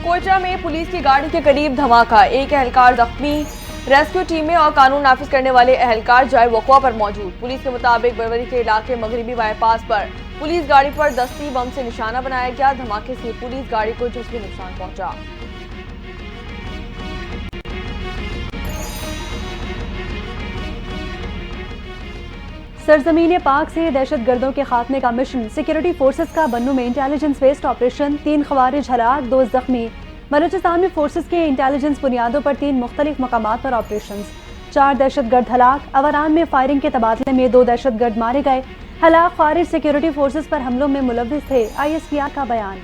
کوئٹہ میں پولیس کی گاڑی کے قریب دھماکہ، ایک اہلکار زخمی، ریسکیو ٹیمیں اور قانون نافذ کرنے والے اہلکار جائے وقوع پر موجود۔ پولیس کے مطابق بروری کے علاقے مغربی بائی پاس پر پولیس گاڑی پر دستی بم سے نشانہ بنایا گیا۔ دھماکے سے پولیس گاڑی کو جزوی نقصان پہنچا۔ سرزمین پاک سے دہشت گردوں کے خاتمے کا مشن، سیکورٹی فورسز کا بنوں میں انٹیلیجنس بیسڈ آپریشن، 3 خوارج ہلاک 2 زخمی۔ بلوچستان میں فورسز کے انٹیلیجنس بنیادوں پر 3 مختلف مقامات پر آپریشنز، 4 دہشت گرد ہلاک۔ اوران میں فائرنگ کے تبادلے میں 2 دہشت گرد مارے گئے۔ ہلاک خوارج سیکورٹی فورسز پر حملوں میں ملوث تھے، ISPR کا بیان۔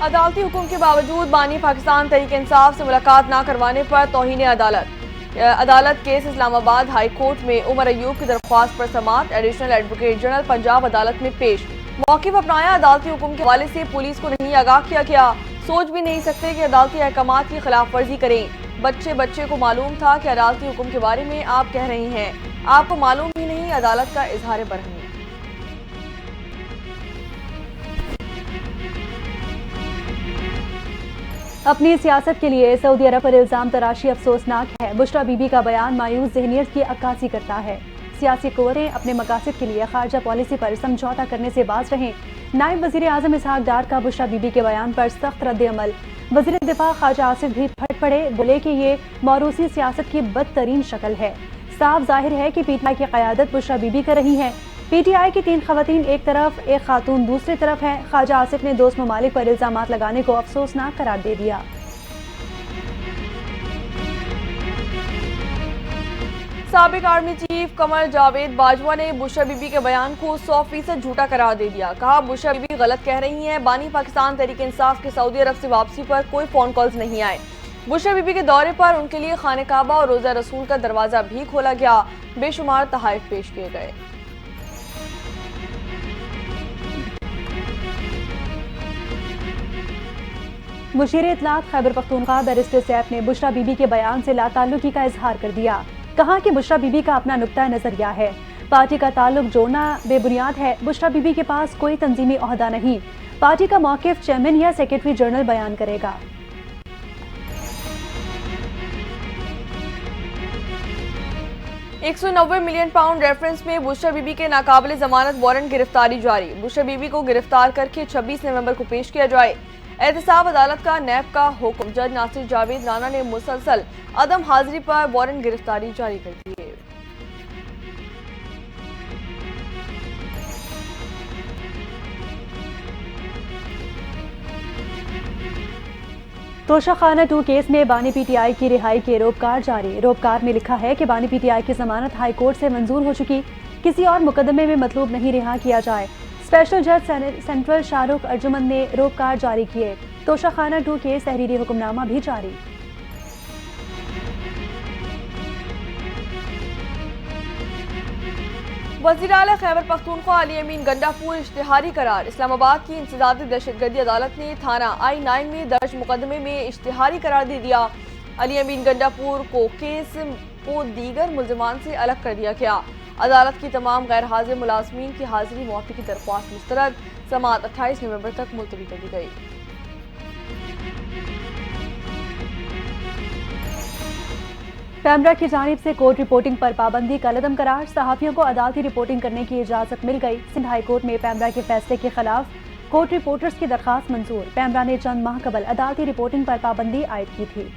عدالتی حکم کے باوجود بانی پاکستان تحریک انصاف سے ملاقات نہ کروانے پر توہین عدالت۔ عدالت کیس اسلام آباد ہائی کورٹ میں عمر ایوب کی درخواست پر سماعت، ایڈیشنل ایڈوکیٹ جنرل پنجاب عدالت میں پیش۔ موقف اپنایا، عدالتی حکم کے حوالے سے پولیس کو نہیں آگاہ کیا گیا، سوچ بھی نہیں سکتے کہ عدالتی احکامات کی خلاف ورزی کریں۔ بچے کو معلوم تھا کہ عدالتی حکم کے بارے میں آپ کہہ رہی ہیں، آپ کو معلوم ہی نہیں، عدالت کا اظہار برہمی۔ اپنی سیاست کے لیے سعودی عرب پر الزام تراشی افسوسناک ہے، بشریٰ بی بی کا بیان مایوس ذہنیت کی عکاسی کرتا ہے۔ سیاسی قوتیں اپنے مقاصد کے لیے خارجہ پالیسی پر سمجھوتہ کرنے سے باز رہیں۔ نائب وزیر اعظم اسحاق ڈار کا بشریٰ بی بی کے بیان پر سخت رد عمل۔ وزیر دفاع خواجہ آصف بھی پھٹ پڑے، بولے کہ یہ موروثی سیاست کی بدترین شکل ہے۔ صاف ظاہر ہے کہ PTI کی قیادت بشریٰ بی بی کر رہی ہے۔ PTI کی 3 خواتین ایک طرف، ایک خاتون دوسری طرف ہیں۔ خواجہ آصف نے دوست ممالک پر الزامات لگانے کو افسوسناک قرار دے دیا۔ سابق آرمی چیف قمر جاوید باجوہ نے بشریٰ بی بی کے بیان کو 100% جھوٹا قرار دے دیا۔ کہا بشریٰ بی بی غلط کہہ رہی ہیں، بانی پاکستان تحریک انصاف کے سعودی عرب سے واپسی پر کوئی فون کالز نہیں آئے۔ بشریٰ بی بی کے دورے پر ان کے لیے خانہ کعبہ اور روضہ رسول کا دروازہ بھی کھولا گیا، بے شمار تحائف پیش کیے گئے۔ مشیر اطلاعات خیبر پختونخوا بیرسٹر سیف نے بشریٰ بی بی کے بیان سے لا تعلقی کا اظہار کر دیا۔ کہا کہ بشریٰ بی بی کا اپنا نقطہ نظریہ ہے، پارٹی کا تعلق جوڑنا بے بنیاد ہے۔ بشریٰ بی بی کے پاس کوئی تنظیمی عہدہ نہیں، پارٹی کا موقف چیئرمین یا سیکرٹری جنرل بیان کرے گا۔ 190 ملین پاؤنڈ ریفرنس میں بشریٰ بی بی کے ناقابل ضمانت وارنٹ گرفتاری جاری۔ بشریٰ بی بی کو گرفتار کر کے 26 نومبر کو پیش کیا جائے۔ احتساب عدالت کا نیب کا حکم، جج ناصر جاوید رانا نے مسلسل عدم حاضری پر وارنٹ گرفتاری جاری کر دیے۔ توشہ خانہ 2 کیس میں بانی PTI کی رہائی کے روپکار جاری۔ روپکار میں لکھا ہے کہ بانی PTI کی ضمانت ہائی کورٹ سے منظور ہو چکی، کسی اور مقدمے میں مطلوب نہیں رہا کیا جائے۔ اسپیشل جج سینٹرل شاہ رخ ارجمند نے روپکار جاری کیے۔ توشہ خانہ 2 کیس تحریری حکم نامہ بھی جاری۔ وزیر اعلیٰ خیبر پختونخوا علی امین گنڈاپور اشتہاری قرار۔ اسلام آباد کی انسدادی دہشت گردی عدالت نے تھانہ I-9 میں درج مقدمے میں اشتہاری قرار دے دیا۔ علی امین گنڈاپور کو کیس کو دیگر ملزمان سے الگ کر دیا گیا۔ عدالت کی تمام غیر حاضر ملازمین کی حاضری معافی کی درخواست مسترد، سماعت 28 نومبر تک ملتوی کر دی گئی۔ پیمرا کی جانب سے کورٹ رپورٹنگ پر پابندی کا عدم قرار، صحافیوں کو عدالتی رپورٹنگ کرنے کی اجازت مل گئی۔ سندھ ہائی کورٹ میں پیمرا کے فیصلے کے خلاف کورٹ رپورٹرز کی درخواست منظور۔ پیمرا نے چند ماہ قبل عدالتی رپورٹنگ پر پابندی عائد کی تھی۔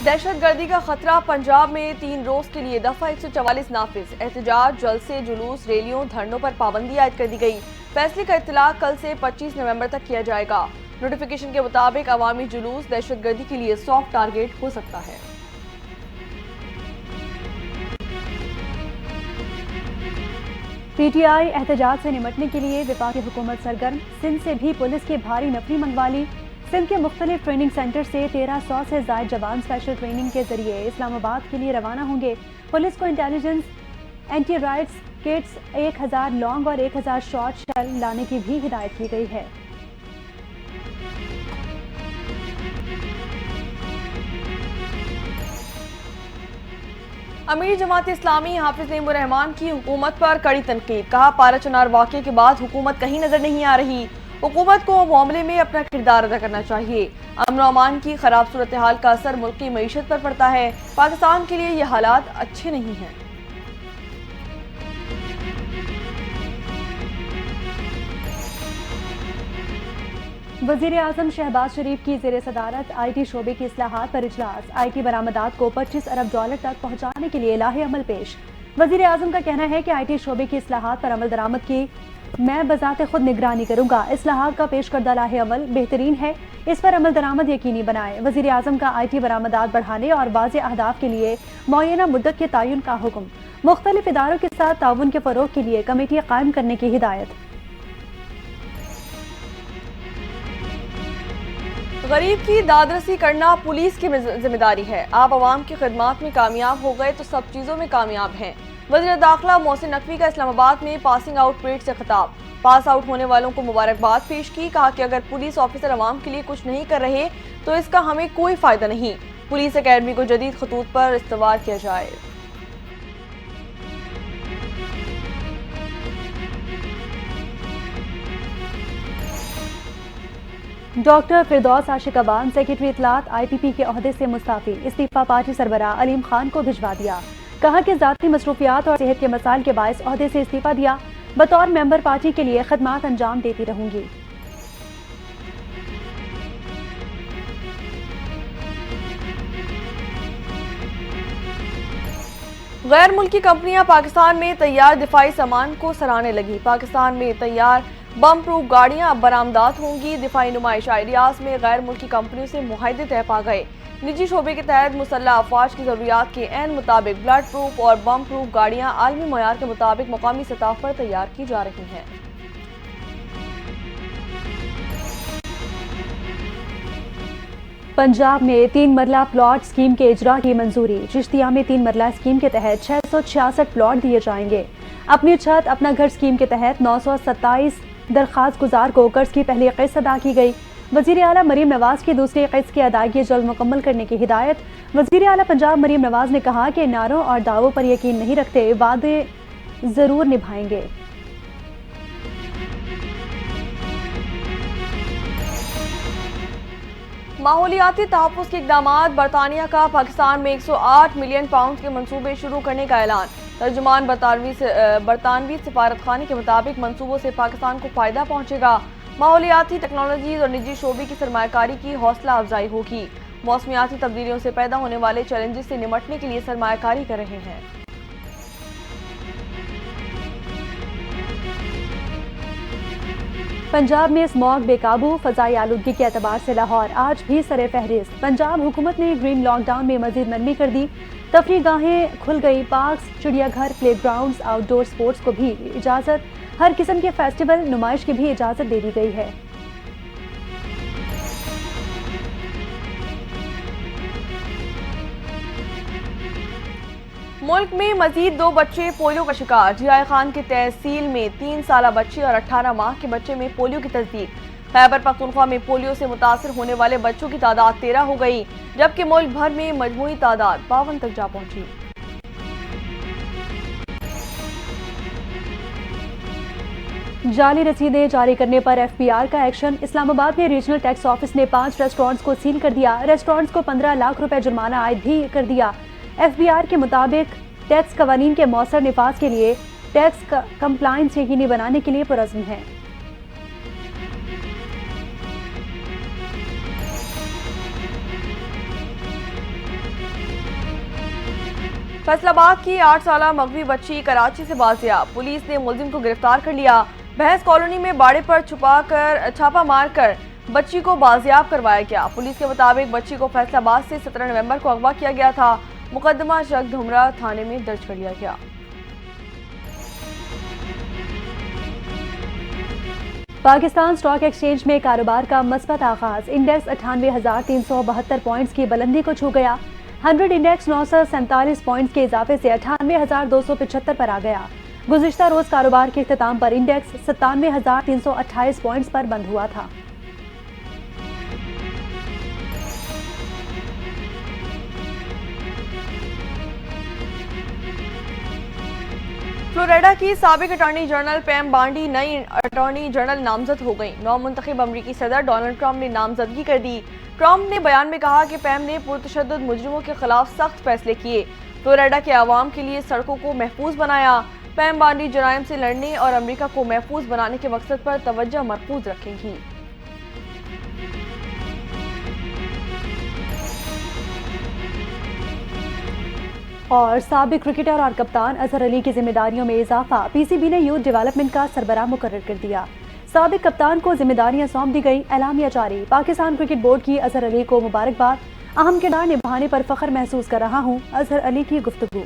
دہشت گردی کا خطرہ، پنجاب میں 3 روز کے لیے دفعہ 144 نافذ۔ احتجاج، جلسے، جلوس، ریلیوں، دھرنوں پر پابندی عائد کر دی گئی۔ فیصلے کا اطلاق کل سے 25 نومبر تک کیا جائے گا۔ نوٹیفیکیشن کے مطابق عوامی جلوس دہشت گردی کے لیے سافٹ ٹارگٹ ہو سکتا ہے۔ PTI احتجاج سے نمٹنے کے لیے وفاقی حکومت سرگرم، سندھ سے بھی پولیس کی بھاری نفری منگوا لی۔ سندھ کے مختلف ٹریننگ سینٹر سے 1300 سے زائد جوان اسپیشل ٹریننگ کے ذریعے اسلام آباد کے لیے روانہ ہوں گے۔ پولیس کو intelligence, anti riots kits, 1000 long اور 1000 شارٹ شیل لانے کی بھی ہدایت کی گئی ہے۔ امیر جماعت اسلامی حافظ نعیم الرحمان کی حکومت پر کڑی تنقید، کہا پارا چنار واقعے کے بعد حکومت کہیں نظر نہیں آ رہی، حکومت کو معاملے میں اپنا کردار ادا کرنا چاہیے، امن و امان کی خراب صورتحال کا اثر ملکی معیشت پر پڑتا ہے، پاکستان کے لیے یہ حالات اچھے نہیں ہیں۔ وزیر اعظم شہباز شریف کی زیر صدارت آئی ٹی شعبے کی اصلاحات پر اجلاس، آئی ٹی برآمدات کو 25 ارب ڈالر تک پہنچانے کے لیے لاہے عمل پیش۔ وزیر اعظم کا کہنا ہے کہ آئی ٹی شعبے کی اصلاحات پر عمل درآمد کی میں بذات خود نگرانی کروں گا، اصلاحات کا پیش کردہ لاہے عمل بہترین ہے، اس پر عمل درآمد یقینی بنائے۔ وزیر اعظم کا آئی ٹی برآمدات بڑھانے اور واضح اہداف کے لیے معینہ مدت کے تعین کا حکم، مختلف اداروں کے ساتھ تعاون کے فروغ کے لیے کمیٹی قائم کرنے کی ہدایت۔ غریب کی دادرسی کرنا پولیس کی ذمہ داری ہے، آپ عوام کی خدمات میں کامیاب ہو گئے تو سب چیزوں میں کامیاب ہیں۔ وزیر داخلہ محسن نقوی کا اسلام آباد میں پاسنگ آؤٹ پریڈ سے خطاب، پاس آؤٹ ہونے والوں کو مبارکباد پیش کی، کہا کہ اگر پولیس آفیسر عوام کے لیے کچھ نہیں کر رہے تو اس کا ہمیں کوئی فائدہ نہیں، پولیس اکیڈمی کو جدید خطوط پر استوار کیا جائے۔ ڈاکٹر فردوس عاشق ابان سیکرٹری اطلاعات آئی ٹی پی کے عہدے سے مستعفی، استعفیٰ پارٹی سربراہ علیم خان کو بھجوا دیا، کہا کہ ذاتی مصروفیات اور صحت کے مسائل کے باعث عہدے سے استعفیٰ دیا، بطور ممبر پارٹی کے لیے خدمات انجام دیتی رہوں گی۔ غیر ملکی کمپنیاں پاکستان میں تیار دفاعی سامان کو سرانے لگی، پاکستان میں تیار بم پروف گاڑیاں اب برآمدات ہوں گی، دفاعی نمائش ایریاز میں غیر ملکی کمپنیوں سے معاہدے طے پا گئے، نجی شعبے کے تحت مسلح افواج کی ضروریات کے عین مطابق بلٹ پروف اور بم پروف گاڑیاں عالمی معیار کے مطابق مقامی سطح پر تیار کی جا رہی ہیں۔ پنجاب میں 3 مرلہ پلاٹ اسکیم کے اجرا کی منظوری، چشتیہ میں 3 مرلہ اسکیم کے تحت 666 پلاٹ دیے جائیں گے۔ اپنی چھت اپنا گھر اسکیم کے تحت 927 درخواست گزار کو قرض کی پہلی قسط ادا کی گئی، وزیر اعلیٰ مریم نواز کی دوسری قسط کی ادائیگی جلد مکمل کرنے کی ہدایت۔ وزیر اعلیٰ پنجاب مریم نواز نے کہا کہ نعروں اور دعووں پر یقین نہیں رکھتے، وعدے ضرور نبھائیں گے۔ ماحولیاتی تحفظ کے اقدامات، برطانیہ کا پاکستان میں 108 ملین پاؤنڈ کے منصوبے شروع کرنے کا اعلان، ترجمان برطانوی سفارت خانے کے مطابق منصوبوں سے پاکستان کو فائدہ پہنچے گا، ماحولیاتی ٹیکنالوجیز اور نجی شعبے کی سرمایہ کاری کی حوصلہ افزائی ہوگی، موسمیاتی تبدیلیوں سے پیدا ہونے والے چیلنجز سے نمٹنے کے لیے سرمایہ کاری کر رہے ہیں۔ پنجاب میں اسموگ بے قابو، فضائی آلودگی کے اعتبار سے لاہور آج بھی سر فہرست، پنجاب حکومت نے گرین لاک ڈاؤن میں مزید نرمی کر دی، تفریح گاہیں کھل گئی، پارکس، چڑیا گھر، پلے گراؤنڈز، آؤٹ ڈور سپورٹس کو بھی اجازت، ہر قسم کے فیسٹیول، نمائش کی بھی اجازت دے دی گئی ہے۔ ملک میں مزید 2 بچے پولیو کا شکار، ضیاء خان کی تحصیل میں 3 سالہ بچے اور 18 ماہ کے بچے میں پولیو کی تصدیق، خیبر پختونخوا میں پولیو سے متاثر ہونے والے بچوں کی تعداد 13 ہو گئی، جبکہ ملک بھر میں مجموعی تعداد 52 تک جا پہنچی۔ جعلی رسیدیں جاری کرنے پر ایف بی آر کا ایکشن، اسلام آباد میں ریجنل ٹیکس آفس نے 5 ریسٹورانٹس کو سیل کر دیا، ریسٹورانٹس کو 15 لاکھ روپے جرمانہ عائد بھی کر دیا۔ ایف بی آر کے مطابق ٹیکس قوانین کے مؤثر نفاذ کے لیے ٹیکس کمپلائنس یقینی بنانے کے لیے پرعزم ہے۔ فیصل آباد کی 8 سالہ مغوی بچی کراچی سے بازیاب، پولیس نے ملزم کو گرفتار کر لیا، بحث کالونی میں باڑے پر چھاپا مار کر بچی کو بازیاب کروایا گیا، پولیس کے مطابق بچی کو فیصل آباد سے 17 نومبر کو اغوا کیا گیا تھا، مقدمہ شک دھمرہ تھانے میں درج کر لیا گیا۔ پاکستان اسٹاک ایکسچینج میں کاروبار کا مثبت آغاز، انڈیکس 98,372 پوائنٹس کی بلندی کو چھو گیا، 100 انڈیکس 947 پوائنٹس کے اضافے سے 98,275 پر آ گیا، گزشتہ روز کاروبار کے اختتام پر انڈیکس 97,328 پوائنٹس پر بند ہوا تھا۔ فلوریڈا کی سابق اٹارنی جنرل پیم بانڈی نئی اٹارنی جنرل نامزد ہو گئیں۔ نو منتخب امریکی صدر ڈونلڈ ٹرمپ نے نامزدگی کر دی۔ ٹرمپ نے بیان میں کہا کہ پیم نے پرتشدد مجرموں کے خلاف سخت فیصلے کیے، فلوریڈا کے عوام کے لیے سڑکوں کو محفوظ بنایا۔ پیم بانڈی جرائم سے لڑنے اور امریکہ کو محفوظ بنانے کے مقصد پر توجہ مرکوز رکھیں گی۔ اور سابق کرکٹر اور کپتان اظہر علی کی ذمہ داریوں میں اضافہ، پی سی بی نے یوتھ ڈیولپمنٹ کا سربراہ مقرر کر دیا۔ سابق کپتان کو ذمہ داریاں سونپ دی گئی، اعلامیہ جاری۔ پاکستان کرکٹ بورڈ کی اظہر علی کو مبارکباد، اہم کردار نبھانے پر فخر محسوس کر رہا ہوں، اظہر علی کی گفتگو۔